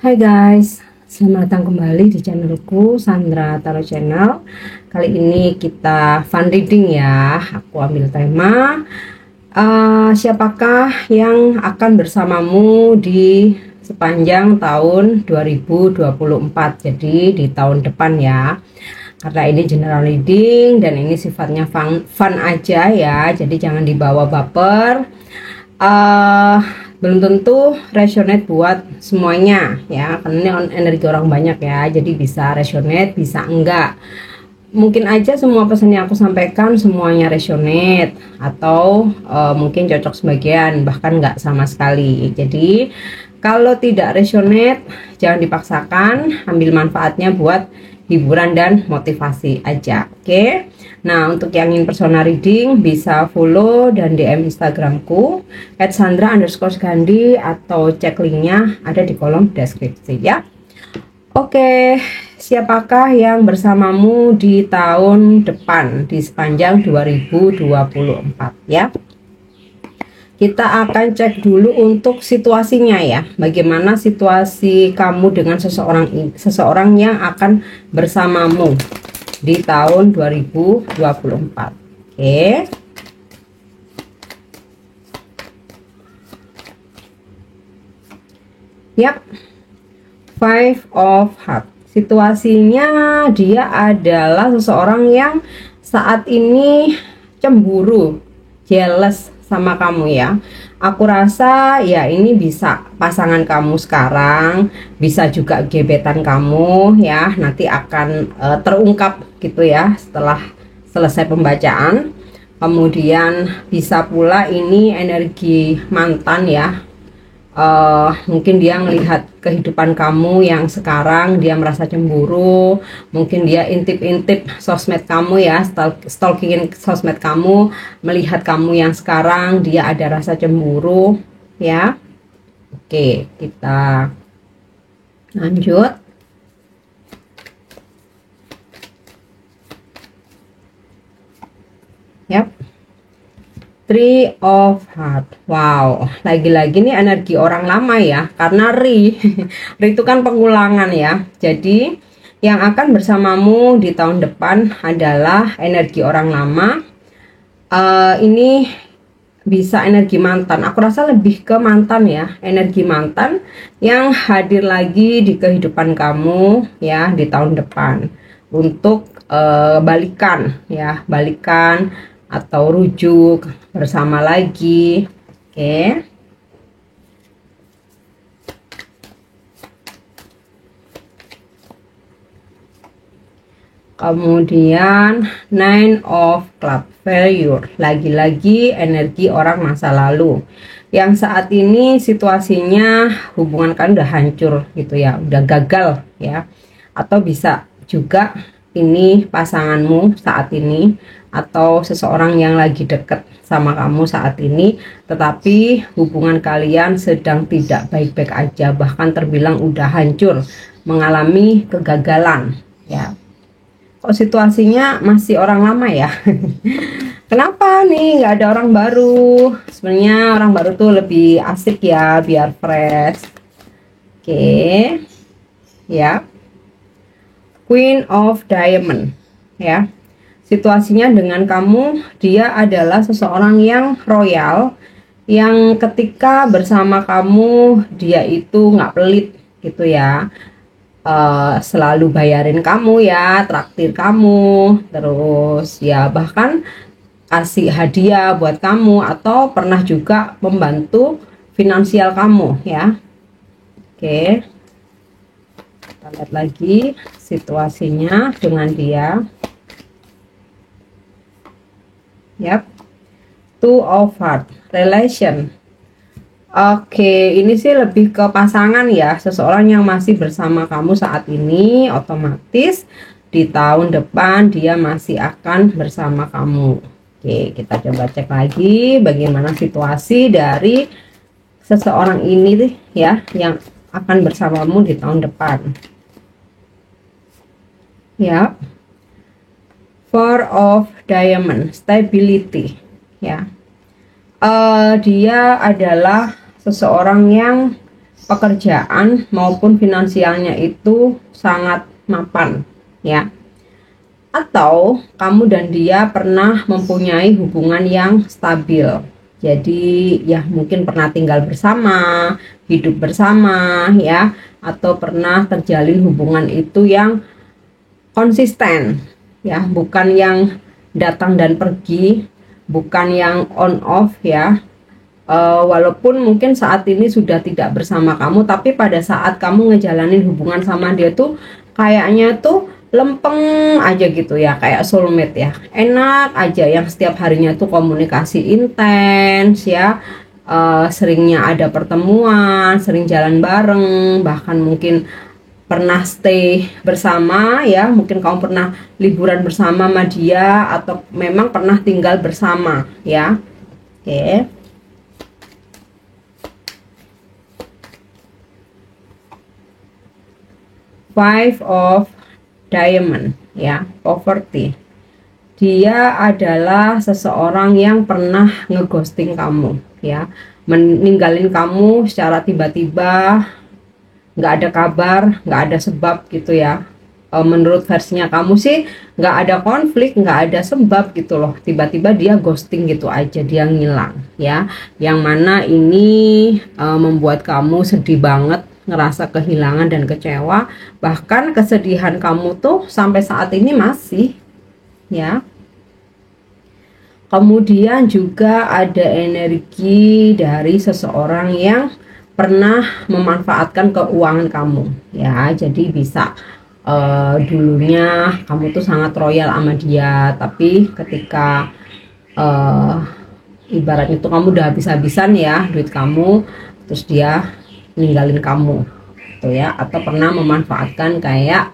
Hai guys, selamat datang kembali di channelku Sandra Tarot Channel. Kali ini kita fun reading ya. Aku ambil tema siapakah yang akan bersamamu di sepanjang tahun 2024. Jadi di tahun depan ya. Karena ini general reading dan ini sifatnya fun aja ya. Jadi jangan dibawa baper. Belum tentu resonate buat semuanya ya, karena ini energi orang banyak ya, jadi bisa resonate bisa enggak. Mungkin aja semua pesan yang aku sampaikan semuanya resonate atau mungkin cocok sebagian bahkan enggak sama sekali. Jadi kalau tidak resonate jangan dipaksakan, ambil manfaatnya buat hiburan dan motivasi aja. Oke. Nah, untuk yang ingin personal reading bisa follow dan DM Instagramku @sandra_gandhi atau cek linknya ada di kolom deskripsi ya. Oke, siapakah yang bersamamu di tahun depan di sepanjang 2024 ya? Kita akan cek dulu untuk situasinya ya. Bagaimana situasi kamu dengan seseorang yang akan bersamamu di tahun 2024. Oke. Yap. Five of Hearts. Situasinya dia adalah seseorang yang saat ini cemburu, jealous sama kamu ya. Aku rasa ya ini bisa pasangan kamu sekarang, bisa juga gebetan kamu ya, nanti akan terungkap gitu ya setelah selesai pembacaan. Kemudian bisa pula ini energi mantan ya. Mungkin dia melihat kehidupan kamu yang sekarang, dia merasa cemburu, mungkin dia intip-intip sosmed kamu ya, stalking sosmed kamu, melihat kamu yang sekarang, dia ada rasa cemburu ya. Oke, kita lanjut. Yap. Three of Hearts. Wow, lagi-lagi nih energi orang lama ya, karena Ri itu kan pengulangan ya. Jadi yang akan bersamamu di tahun depan adalah energi orang lama. Ini bisa energi mantan. Aku rasa lebih ke mantan ya, energi mantan yang hadir lagi di kehidupan kamu ya di tahun depan untuk balikan ya, balikan atau rujuk bersama lagi. Oke. Kemudian Nine of Club, failure. Lagi-lagi energi orang masa lalu yang saat ini situasinya hubungan kan udah hancur gitu ya, udah gagal ya. Atau bisa juga ini pasanganmu saat ini atau seseorang yang lagi deket sama kamu saat ini, tetapi hubungan kalian sedang tidak baik-baik aja, bahkan terbilang udah hancur, mengalami kegagalan ya. Kok situasinya masih orang lama ya? Kenapa nih nggak ada orang baru? Sebenarnya orang baru tuh lebih asik ya, biar fresh. Oke ya. Queen of Diamond ya. Situasinya dengan kamu, dia adalah seseorang yang royal, yang ketika bersama kamu dia itu nggak pelit gitu ya, selalu bayarin kamu ya, traktir kamu, terus ya bahkan kasih hadiah buat kamu atau pernah juga membantu finansial kamu ya. Oke, kita lihat lagi situasinya dengan dia. Yap. Two of Hearts, relation. Oke, ini sih lebih ke pasangan ya, seseorang yang masih bersama kamu saat ini, otomatis di tahun depan dia masih akan bersama kamu. Oke, kita coba cek lagi bagaimana situasi dari seseorang ini nih ya, yang akan bersamamu di tahun depan. Ya. Four of Diamond, stability ya. Dia adalah seseorang yang pekerjaan maupun finansialnya itu sangat mapan ya. Atau kamu dan dia pernah mempunyai hubungan yang stabil. Jadi ya mungkin pernah tinggal bersama, hidup bersama ya, atau pernah terjalin hubungan itu yang konsisten ya, bukan yang datang dan pergi, bukan yang on off ya. Walaupun mungkin saat ini sudah tidak bersama kamu, tapi pada saat kamu ngejalanin hubungan sama dia tuh kayaknya tuh lempeng aja gitu ya, kayak soulmate ya, enak aja, yang setiap harinya tuh komunikasi intens ya, seringnya ada pertemuan, sering jalan bareng, bahkan mungkin pernah stay bersama ya, mungkin kamu pernah liburan bersama sama dia, atau memang pernah tinggal bersama ya. Oke. Five of Diamond ya, poverty. Dia adalah seseorang yang pernah ngeghosting kamu ya, meninggalin kamu secara tiba-tiba, nggak ada kabar, nggak ada sebab gitu ya. Menurut versinya kamu sih nggak ada konflik, nggak ada sebab gitu loh, tiba-tiba dia ghosting gitu aja, dia ngilang ya, yang mana ini membuat kamu sedih banget, ngerasa kehilangan dan kecewa, bahkan kesedihan kamu tuh sampai saat ini masih ya. Kemudian juga ada energi dari seseorang yang pernah memanfaatkan keuangan kamu ya, jadi bisa dulunya kamu tuh sangat royal sama dia, tapi ketika ibaratnya tuh kamu udah habis-habisan ya duit kamu, terus dia ninggalin kamu tuh ya, atau pernah memanfaatkan kayak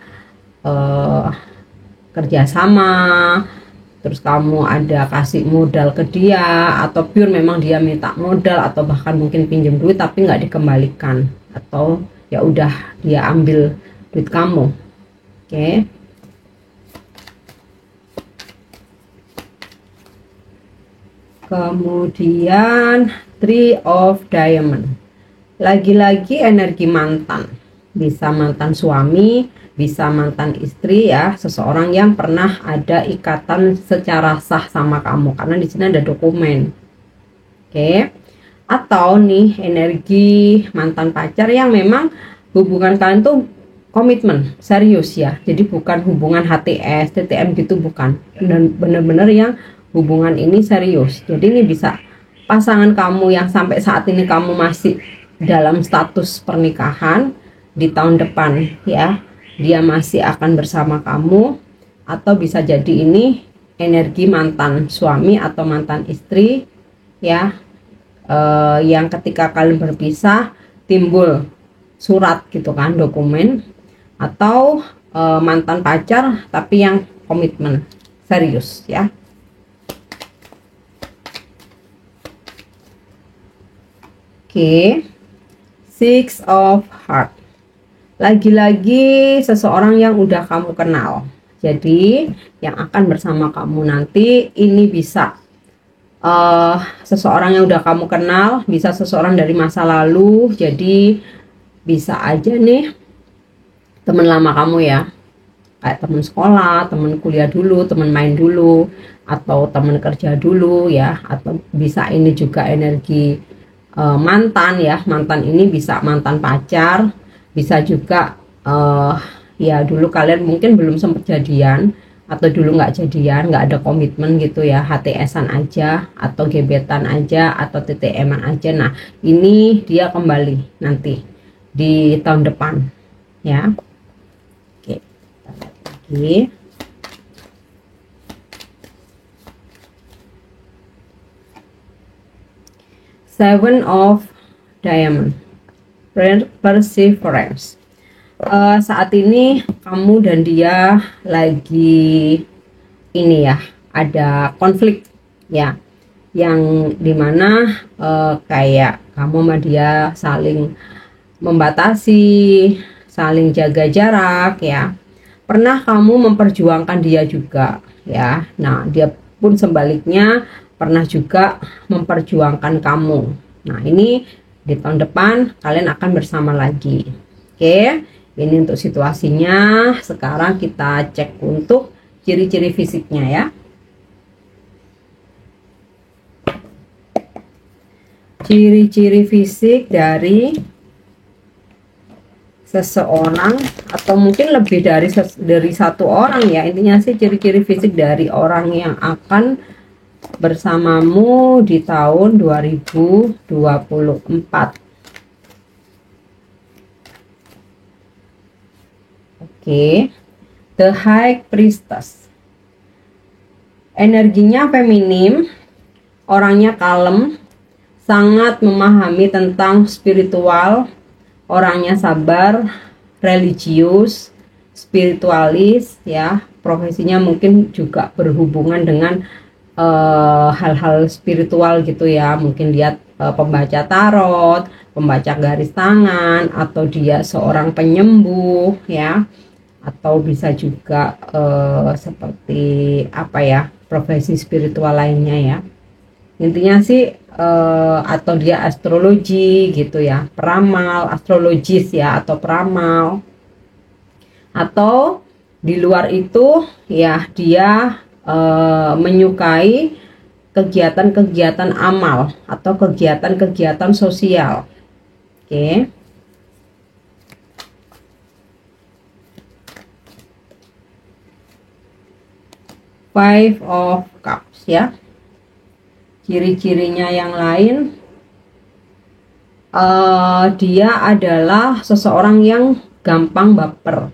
kerjasama, terus kamu ada kasih modal ke dia, atau pure memang dia minta modal, atau bahkan mungkin pinjam duit tapi nggak dikembalikan, atau ya udah dia ambil duit kamu. Oke. Kemudian Three of Diamond, lagi-lagi energi mantan, bisa mantan suami, bisa mantan istri ya, seseorang yang pernah ada ikatan secara sah sama kamu, karena di sini ada dokumen. Oke. Atau nih energi mantan pacar yang memang hubungan kalian tuh komitmen serius ya, jadi bukan hubungan HTS, TTM gitu, bukan, dan bener-bener yang hubungan ini serius. Jadi ini bisa pasangan kamu yang sampai saat ini kamu masih dalam status pernikahan, di tahun depan ya dia masih akan bersama kamu, atau bisa jadi ini energi mantan suami atau mantan istri ya, yang ketika kalian berpisah timbul surat gitu kan, dokumen, atau mantan pacar tapi yang komitmen serius ya. Oke. Six of Heart, lagi-lagi seseorang yang udah kamu kenal, jadi yang akan bersama kamu nanti ini bisa seseorang yang udah kamu kenal, bisa seseorang dari masa lalu, jadi bisa aja nih teman lama kamu ya, kayak teman sekolah, teman kuliah dulu, teman main dulu, atau teman kerja dulu ya, atau bisa ini juga energi mantan ya, mantan ini bisa mantan pacar, bisa juga ya dulu kalian mungkin belum sempat jadian, atau dulu nggak jadian, nggak ada komitmen gitu ya, HTS-an aja, atau gebetan aja, atau TTM-an aja. Nah ini dia kembali nanti di tahun depan ya. Oke, kita lihat lagi. Seven of Diamond, Perseverance. Saat ini kamu dan dia lagi ini ya, ada konflik ya, yang dimana kayak kamu sama dia saling membatasi, saling jaga jarak ya. Pernah kamu memperjuangkan dia juga ya. Nah dia pun sebaliknya pernah juga memperjuangkan kamu. Nah ini di tahun depan kalian akan bersama lagi. Oke, ini untuk situasinya. Sekarang kita cek untuk ciri-ciri fisiknya ya. Ciri-ciri fisik dari seseorang, atau mungkin lebih dari satu orang ya, intinya sih ciri-ciri fisik dari orang yang akan bersamamu di tahun 2024. Oke, The High Priestess. Energinya feminim, orangnya kalem, sangat memahami tentang spiritual, orangnya sabar, religius, spiritualis ya, profesinya mungkin juga berhubungan dengan hal-hal spiritual gitu ya, mungkin dia pembaca tarot, pembaca garis tangan, atau dia seorang penyembuh ya, atau bisa juga seperti apa ya, profesi spiritual lainnya ya, intinya sih atau dia astrologi gitu ya, peramal, astrologis ya, atau peramal, atau di luar itu ya dia menyukai kegiatan-kegiatan amal atau kegiatan-kegiatan sosial. Oke. Five of Cups ya. Ciri-cirinya yang lain, dia adalah seseorang yang gampang baper,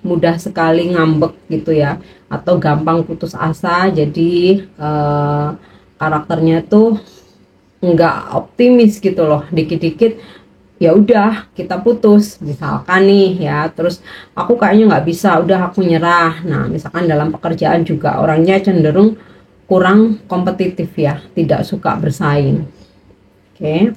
mudah sekali ngambek gitu ya, atau gampang putus asa. Jadi karakternya tuh nggak optimis gitu loh, dikit-dikit ya udah kita putus misalkan nih ya, terus aku kayaknya nggak bisa, udah aku nyerah. Nah misalkan dalam pekerjaan juga orangnya cenderung kurang kompetitif ya, tidak suka bersaing. Oke.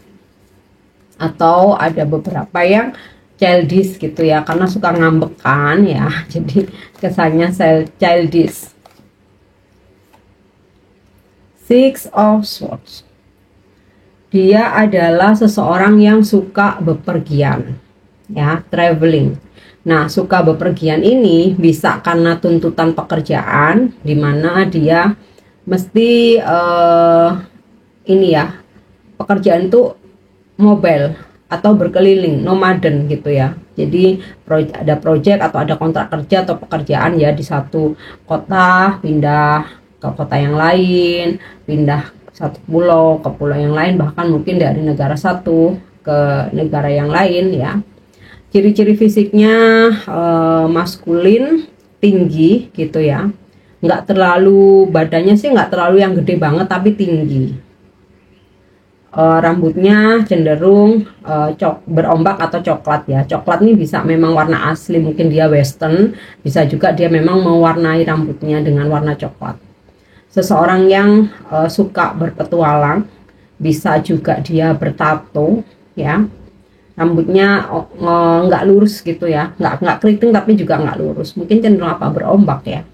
Atau ada beberapa yang childish gitu ya, karena suka ngambekan ya, jadi kesannya childish. Six of Swords. Dia adalah seseorang yang suka bepergian ya, traveling. Nah, suka bepergian ini bisa karena tuntutan pekerjaan, dimana dia mesti ini ya, pekerjaan itu mobile atau berkeliling, nomaden gitu ya. Jadi ada project atau ada kontrak kerja atau pekerjaan ya, di satu kota pindah ke kota yang lain, pindah satu pulau ke pulau yang lain, bahkan mungkin dari negara satu ke negara yang lain ya. Ciri-ciri fisiknya maskulin, tinggi gitu ya, nggak terlalu, badannya sih nggak terlalu yang gede banget tapi tinggi. Rambutnya cenderung berombak atau coklat ya. Coklat ini bisa memang warna asli, mungkin dia western, bisa juga dia memang mewarnai rambutnya dengan warna coklat. Seseorang yang suka berpetualang, bisa juga dia bertato ya. Rambutnya nggak lurus gitu ya, nggak keriting tapi juga nggak lurus, mungkin cenderung apa, berombak ya.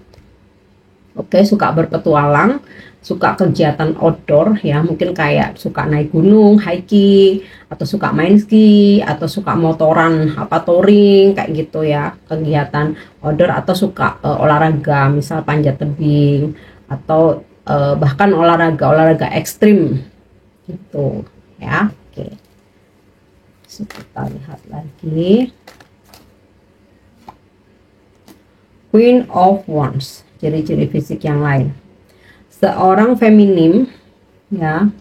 Oke, suka berpetualang, suka kegiatan outdoor ya, mungkin kayak suka naik gunung, hiking, atau suka main ski, atau suka motoran apa, touring kayak gitu ya, kegiatan outdoor, atau suka olahraga, misal panjat tebing, atau bahkan olahraga ekstrim gitu ya. Oke, kita lihat lagi Queen of Wands. Ciri-ciri fisik yang lain, seorang feminim ya,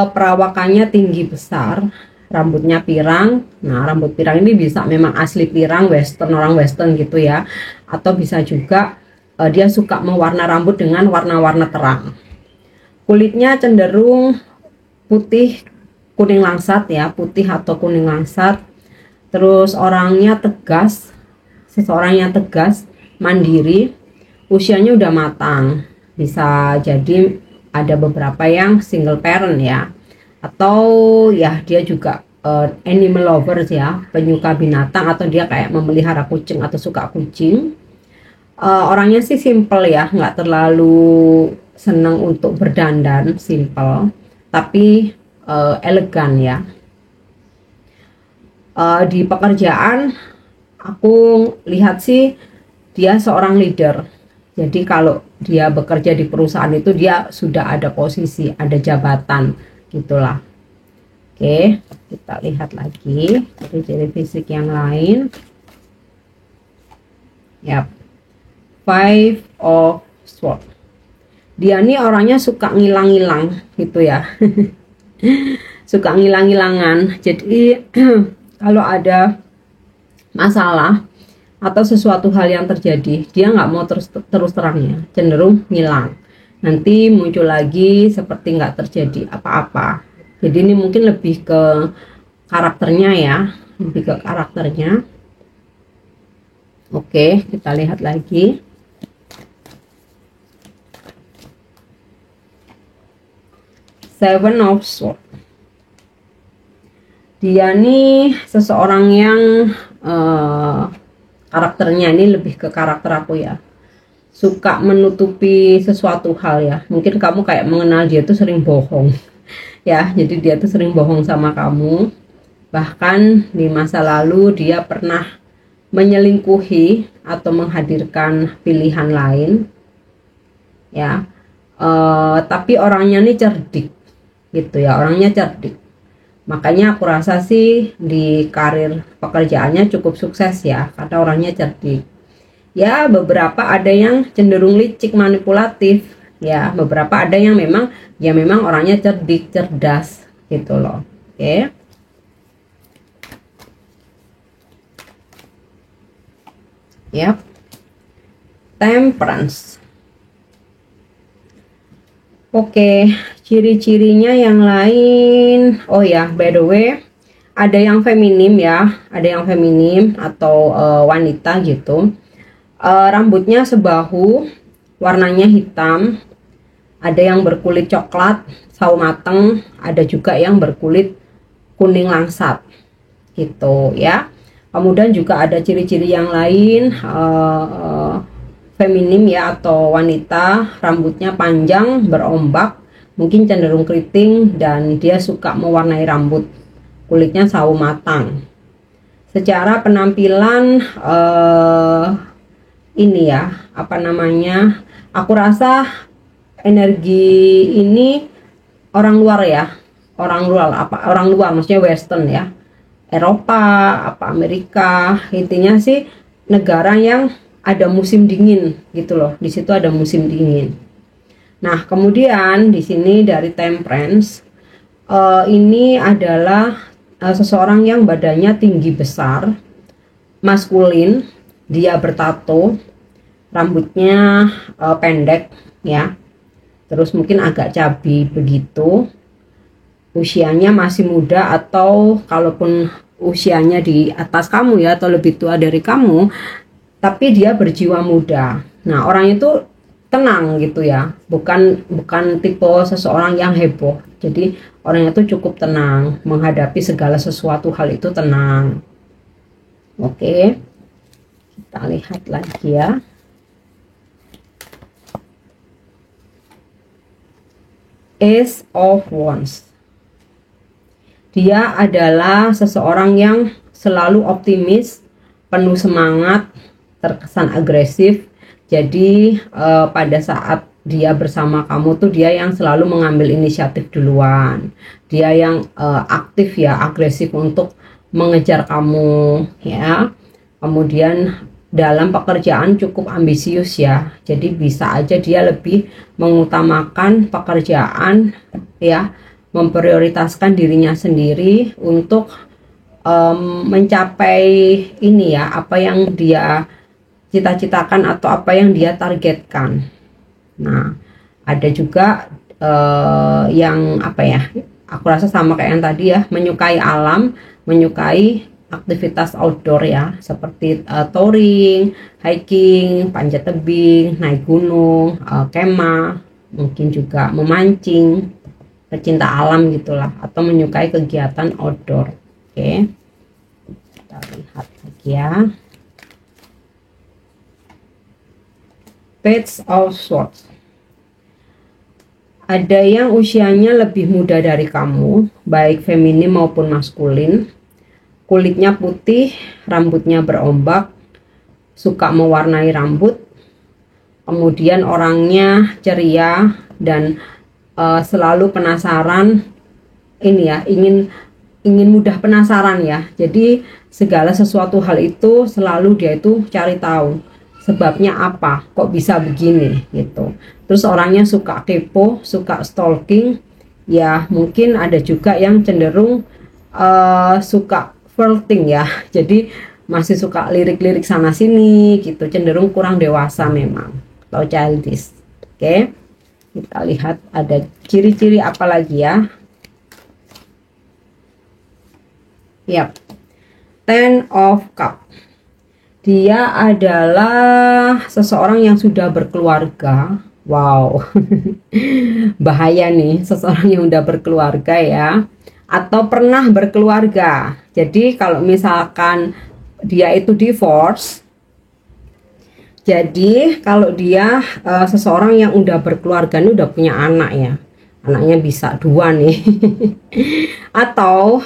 perawakannya tinggi besar, rambutnya pirang. Nah, rambut pirang ini bisa memang asli pirang, western, orang western gitu ya, atau bisa juga dia suka mewarna rambut dengan warna-warna terang. Kulitnya cenderung putih kuning langsat ya, putih atau kuning langsat. Terus orangnya tegas, seseorang yang tegas, mandiri, usianya udah matang. Bisa jadi ada beberapa yang single parent ya, atau ya dia juga animal lovers ya, penyuka binatang, atau dia kayak memelihara kucing atau suka kucing. Orangnya sih simple ya, nggak terlalu senang untuk berdandan, simple. tapi elegan ya. Di pekerjaan aku lihat sih dia seorang leader. Jadi kalau dia bekerja di perusahaan itu dia sudah ada posisi, ada jabatan gitulah. Oke, kita lihat lagi ciri-ciri fisik yang lain. Yap. Five of Swords. Dia nih orangnya suka ngilang-ngilang gitu ya. Suka ngilang-ngilangan. Jadi kalau ada masalah atau sesuatu hal yang terjadi, dia nggak mau terus terangnya, cenderung ngilang. Nanti muncul lagi seperti nggak terjadi apa-apa. Jadi ini mungkin lebih ke karakternya ya, lebih ke karakternya. Oke, kita lihat lagi. Seven of Swords. Dia nih seseorang yang karakternya ini lebih ke karakter aku ya, suka menutupi sesuatu hal ya. Mungkin kamu kayak mengenal dia tuh sering bohong ya, jadi dia tuh sering bohong sama kamu. Bahkan di masa lalu dia pernah menyelingkuhi atau menghadirkan pilihan lain ya. Tapi orangnya nih cerdik gitu ya, orangnya cerdik. Makanya aku rasa sih di karir pekerjaannya cukup sukses ya, karena orangnya cerdik. Ya, beberapa ada yang cenderung licik, manipulatif. Ya, beberapa ada yang memang orangnya cerdik, cerdas gitu loh. Oke. Yap. Temperance. Oke, ciri-cirinya yang lain. Oh ya, by the way, ada yang feminim ya, ada yang feminim atau wanita gitu. Rambutnya sebahu, warnanya hitam. Ada yang berkulit coklat, sawo mateng, ada juga yang berkulit kuning langsat gitu ya. Kemudian juga ada ciri-ciri yang lain, feminim ya atau wanita, rambutnya panjang berombak, mungkin cenderung keriting, dan dia suka mewarnai rambut, kulitnya sawo matang. Secara penampilan ini ya, apa namanya, aku rasa energi ini orang luar ya, orang luar maksudnya western ya, Eropa, apa Amerika, intinya sih negara yang ada musim dingin gitu loh. Di situ ada musim dingin. Nah, kemudian di sini dari Temperance, ini adalah seseorang yang badannya tinggi besar, maskulin, dia bertato, rambutnya pendek ya, terus mungkin agak cabi begitu. Usianya masih muda, atau kalaupun usianya di atas kamu ya, atau lebih tua dari kamu, tapi dia berjiwa muda. Nah, orang itu tenang gitu ya, bukan tipe seseorang yang heboh. Jadi orang itu cukup tenang menghadapi segala sesuatu hal itu, tenang. Oke, kita lihat lagi ya. Ace of Wands. Dia adalah seseorang yang selalu optimis, penuh semangat, terkesan agresif. Jadi pada saat dia bersama kamu tuh dia yang selalu mengambil inisiatif duluan, dia yang aktif ya, agresif untuk mengejar kamu ya. Kemudian dalam pekerjaan cukup ambisius ya, jadi bisa aja dia lebih mengutamakan pekerjaan ya, memprioritaskan dirinya sendiri untuk mencapai ini ya, apa yang dia cita-citakan atau apa yang dia targetkan. Nah, ada juga yang apa ya, aku rasa sama kayak yang tadi ya, menyukai alam, menyukai aktivitas outdoor ya, seperti touring, hiking, panjat tebing, naik gunung, kemah, mungkin juga memancing, pecinta alam gitulah, atau menyukai kegiatan outdoor. Oke, kita lihat lagi ya. Page of Swords. Ada yang usianya lebih muda dari kamu, baik feminim maupun maskulin. Kulitnya putih, rambutnya berombak, suka mewarnai rambut. Kemudian orangnya ceria dan selalu penasaran, ini ya, ingin mudah penasaran ya. Jadi segala sesuatu hal itu selalu dia itu cari tahu sebabnya apa, kok bisa begini gitu. Terus orangnya suka kepo, suka stalking. Ya mungkin ada juga yang cenderung suka flirting ya. Jadi masih suka lirik-lirik sana sini gitu, cenderung kurang dewasa memang atau childish. Oke, kita lihat ada ciri-ciri apa lagi ya. Yap, Ten of Cup. Dia adalah seseorang yang sudah berkeluarga. Wow, bahaya nih, seseorang yang udah berkeluarga ya, atau pernah berkeluarga. Jadi kalau misalkan dia itu divorce, jadi kalau dia seseorang yang udah berkeluarga ini udah punya anak ya, anaknya bisa 2 nih. Atau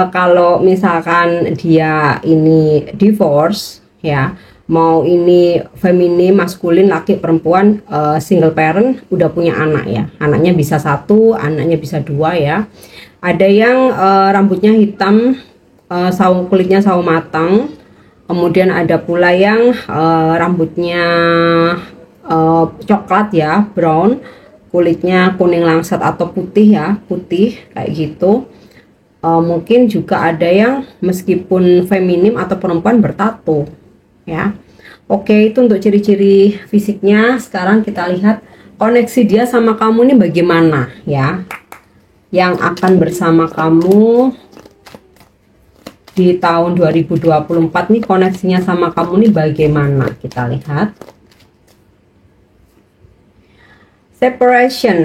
kalau misalkan dia ini divorce ya, mau ini feminim, maskulin, laki, perempuan, single parent, udah punya anak ya, anaknya bisa 1, anaknya bisa 2 ya. Ada yang rambutnya hitam, kulitnya sawo matang. Kemudian ada pula yang rambutnya coklat ya, brown, kulitnya kuning langsat atau putih ya, putih kayak gitu. Mungkin juga ada yang meskipun feminim atau perempuan bertato ya. Oke, itu untuk ciri-ciri fisiknya. Sekarang kita lihat koneksi dia sama kamu ini bagaimana ya, yang akan bersama kamu di tahun 2024 nih, koneksinya sama kamu nih bagaimana. Kita lihat separation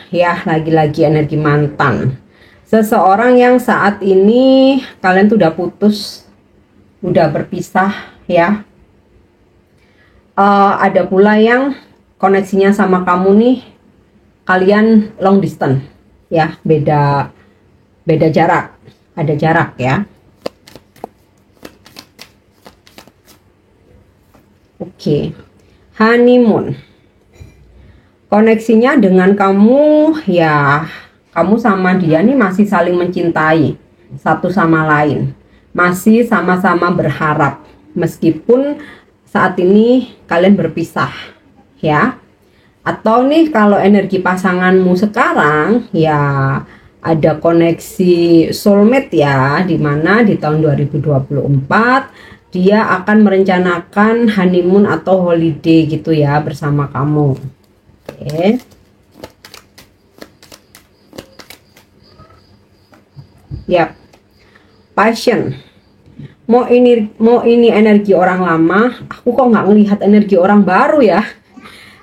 ya, lagi-lagi energi mantan. Seseorang yang saat ini kalian tuh udah putus, udah berpisah ya. Ada pula yang koneksinya sama kamu nih, kalian long distance ya, beda jarak, ada jarak ya. Oke, honeymoon. Koneksinya dengan kamu ya, kamu sama dia nih masih saling mencintai satu sama lain, masih sama-sama berharap meskipun saat ini kalian berpisah ya. Atau nih kalau energi pasanganmu sekarang ya, ada koneksi soulmate ya, dimana di tahun 2024 dia akan merencanakan honeymoon atau holiday gitu ya bersama kamu. Oke. Yap. Passion. Mau ini energi orang lama, aku kok nggak ngelihat energi orang baru ya.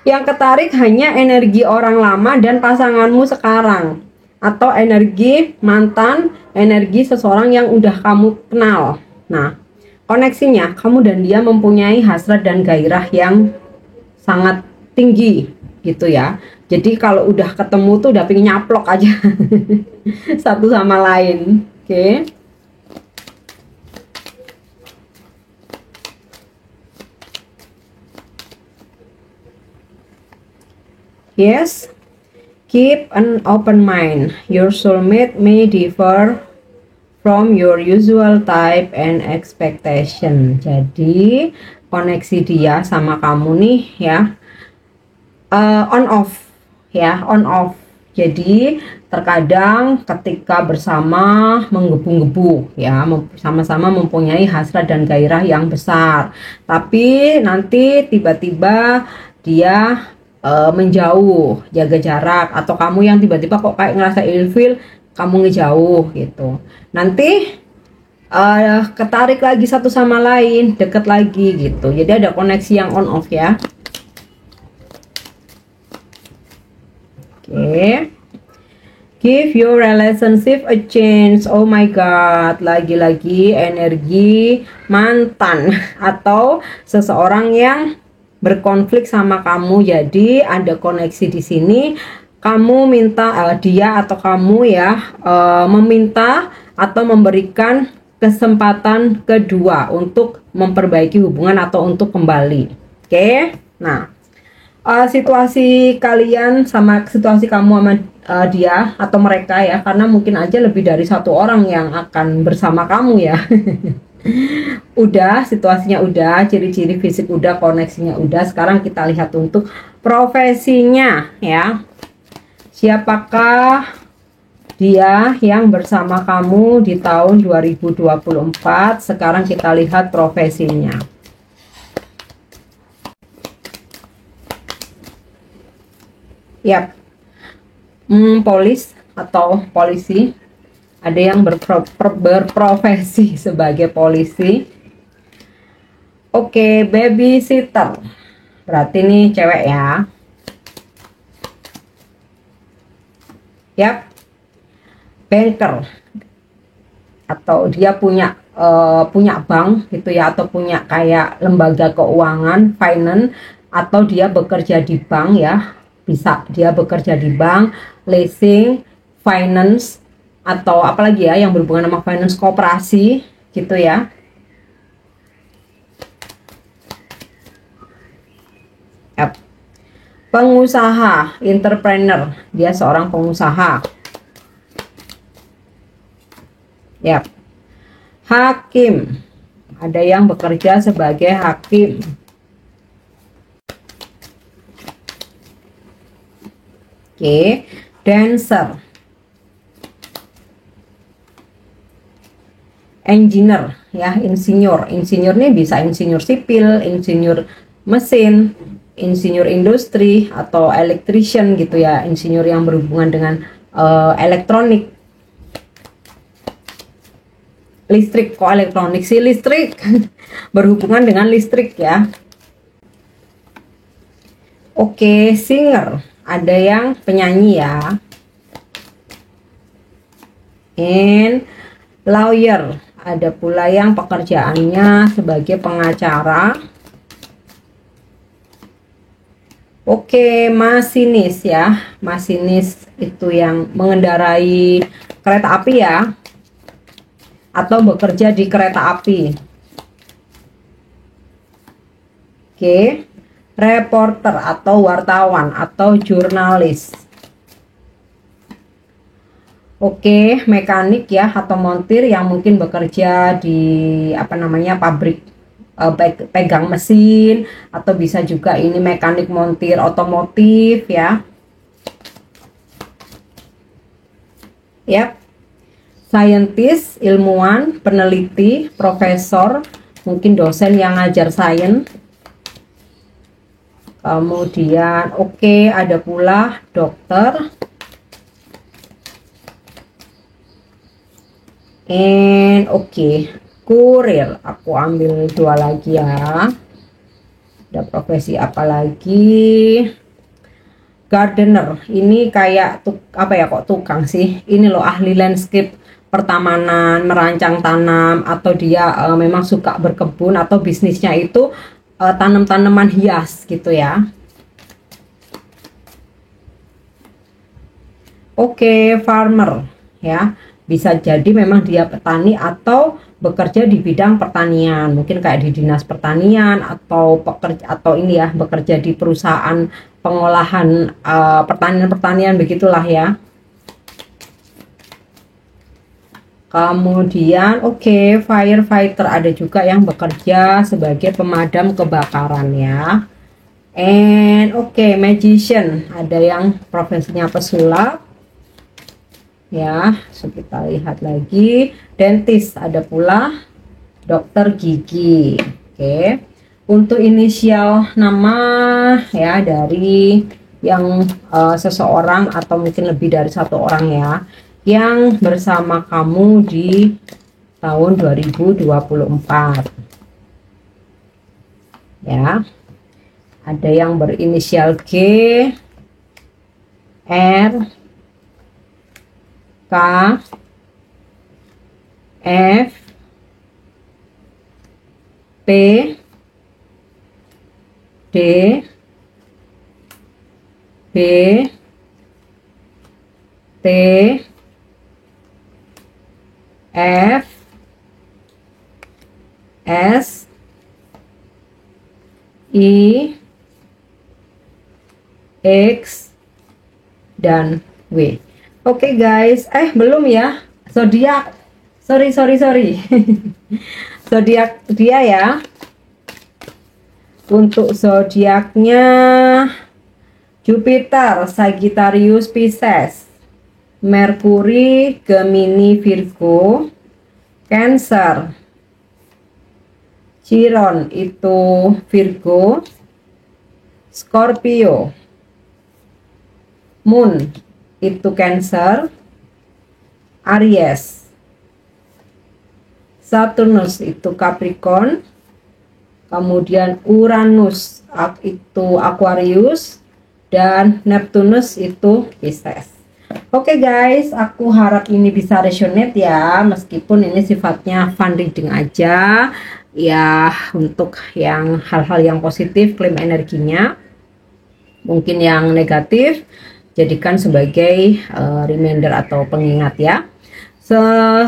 Yang ketarik hanya energi orang lama dan pasanganmu sekarang, atau energi mantan, energi seseorang yang udah kamu kenal. Nah, koneksinya kamu dan dia mempunyai hasrat dan gairah yang sangat tinggi gitu ya. Jadi kalau udah ketemu tuh udah pengen nyaplok aja satu sama lain. Oke. Yes, keep an open mind. Your soulmate may differ from your usual type and expectation. Jadi koneksi dia sama kamu nih ya, on off ya, on off. Jadi terkadang ketika bersama menggebu-gebu ya, sama-sama mempunyai hasrat dan gairah yang besar, tapi nanti tiba-tiba dia menjauh, jaga jarak, atau kamu yang tiba-tiba kok kayak ngerasa ilfeel, kamu ngejauh gitu. Nanti ketarik lagi satu sama lain, deket lagi gitu. Jadi ada koneksi yang on off ya. Oke. Give your relationship a chance. Oh my god, lagi-lagi energi mantan atau seseorang yang berkonflik sama kamu. Jadi ada koneksi di sini. kamu minta dia atau kamu ya meminta atau memberikan kesempatan kedua untuk memperbaiki hubungan atau untuk kembali. Oke, nah situasi kalian sama situasi kamu sama dia atau mereka ya, karena mungkin aja lebih dari satu orang yang akan bersama kamu ya. Udah, situasinya udah, ciri-ciri fisik udah, koneksinya udah. Sekarang kita lihat untuk profesinya ya. Siapakah dia yang bersama kamu di tahun 2024? Sekarang kita lihat profesinya. Yap, polis atau polisi. Ada yang berprofesi sebagai polisi. Oke, babysitter. Berarti ini cewek ya. Yap, banker. Atau dia punya bank gitu ya, atau punya kayak lembaga keuangan, finance, atau dia bekerja di bank ya. Bisa dia bekerja di bank, leasing, finance, atau apalagi ya yang berhubungan sama finance, koperasi gitu ya. Yep. Pengusaha, entrepreneur, dia seorang pengusaha. Yap. Hakim, ada yang bekerja sebagai hakim. Oke, dancer, engineer ya, insinyur. Insinyur nih bisa insinyur sipil, insinyur mesin, insinyur industri, atau electrician gitu ya, insinyur yang berhubungan dengan elektronik. Listrik, kok elektronik sih, listrik. Berhubungan dengan listrik ya. Oke, singer, ada yang penyanyi ya. And lawyer, ada pula yang pekerjaannya sebagai pengacara. Oke, masinis ya. Masinis itu yang mengendarai kereta api ya, atau bekerja di kereta api. Oke, reporter atau wartawan atau jurnalis. Oke, mekanik ya atau montir yang mungkin bekerja di apa namanya pabrik, pegang mesin, atau bisa juga ini mekanik montir otomotif ya. Yap. Scientist, ilmuwan, peneliti, profesor, mungkin dosen yang ngajar sains. Kemudian oke, ada pula dokter. And oke, kurir. Aku ambil dua lagi ya. Ada profesi apa lagi? Gardener. Ini kayak apa ya, kok tukang sih? Ini loh, ahli landscape, pertamanan, merancang tanam, atau dia memang suka berkebun, atau bisnisnya itu tanam-tanaman hias gitu ya. Oke, farmer ya. Bisa jadi memang dia petani atau bekerja di bidang pertanian, mungkin kayak di dinas pertanian, atau pekerja atau ini ya, bekerja di perusahaan pengolahan pertanian begitulah ya. Kemudian oke, firefighter, ada juga yang bekerja sebagai pemadam kebakaran ya. And oke, magician, ada yang profesinya pesulap ya. So kita lihat lagi, dentist, ada pula dokter gigi. Oke, untuk inisial nama ya dari yang seseorang atau mungkin lebih dari satu orang ya, yang bersama kamu di tahun 2024 ya. Ada yang berinisial G, R, K, F, P, D, B, T, F, S, I, X, dan W. Oke guys, belum ya. Zodiak, sorry. Zodiak dia ya. Untuk zodiaknya Jupiter Sagittarius Pisces, Merkuri Gemini Virgo, Cancer, Chiron itu Virgo, Scorpio, Moon itu Cancer, Aries, Saturnus itu Capricorn, kemudian Uranus itu Aquarius, dan Neptunus itu Pisces. Oke guys, aku harap ini bisa resonate ya, meskipun ini sifatnya fun reading aja ya, untuk yang hal-hal yang positif klaim energinya. Mungkin yang negatif jadikan sebagai reminder atau pengingat ya.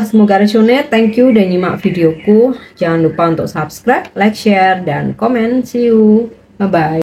Semoga resonate. Thank you udah nyimak videoku. Jangan lupa untuk subscribe, like, share, dan komen. See you. Bye bye.